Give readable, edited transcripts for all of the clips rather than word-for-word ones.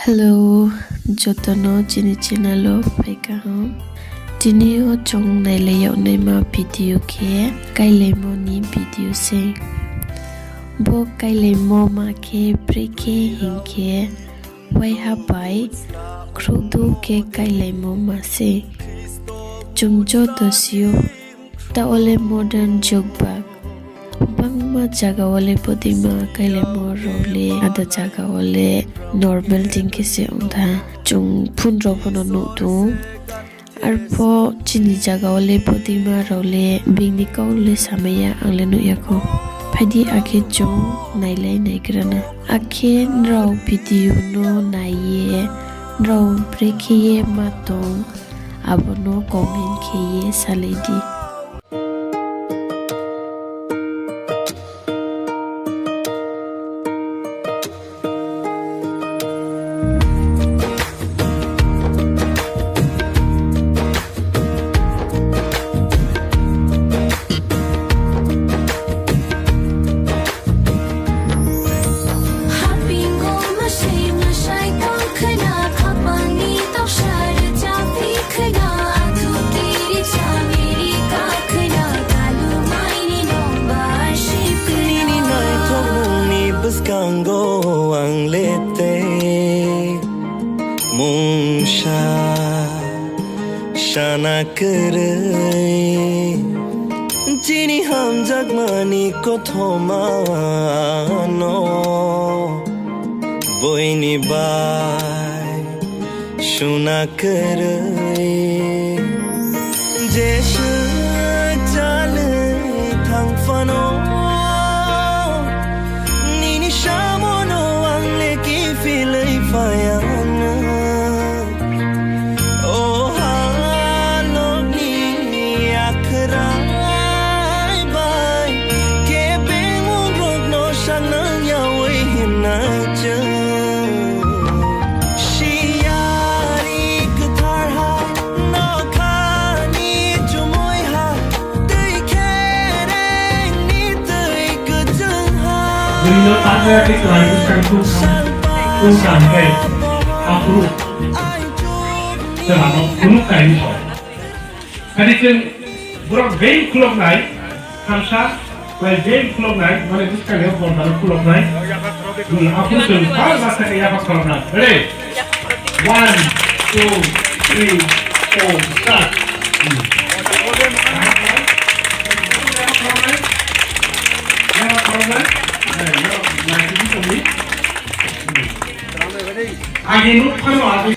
Hello, jotono chini chinalo baikhou. Tini o tongnai layout nei ma video ke kailai mo ni video se. Bo kailai mo ma ke breke hinke Waiha bai rtuh ke kailai mo ma se. Jumjo dosyo ta ole modern jogbag. Bangma jaga ole podima kailai mo role ada jaga ole normal dingke se undha chung phono nutu arpo chini jaga ole podima role bingni kaule samai angle nu yakhouh phadi akhe chung nailai naigrana akhe Nrao video no naiye Nrao brekiye matong abono comment kheye saledi. Shana kare jini ham jagmani ko thomano boini bai shuna kare Jisu jale thang phono nini shamono angle ki filai fayana Beliau tanya itu lagi bukan kayak aku selama bunuh kain so. Kali kan bukan game klub naik, hamsa, kalau game klub naik, mana itu sekali yang bukan klub naik. Aku sudah bahasa kayak apa klub naik. Ready? 1, 2, 3, 4, start. आगे नु खनो आगे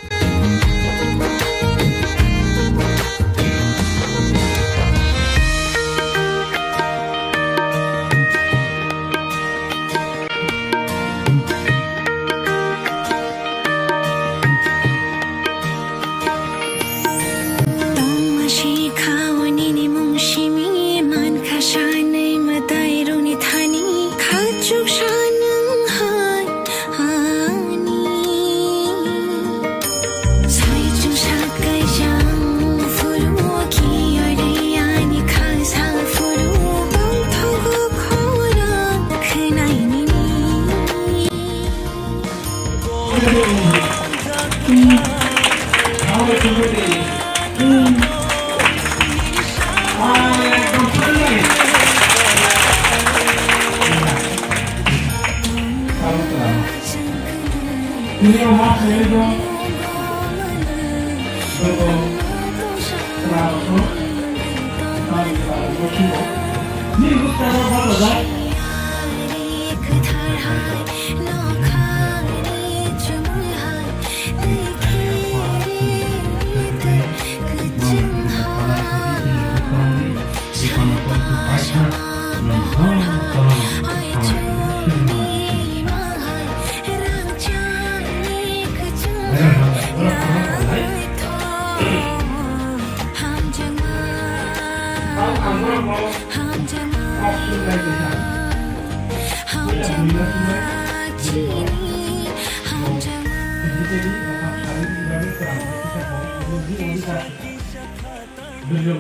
Ini rumah saya itu Nrao chuhmo. Ini itu cara apa dah? Belum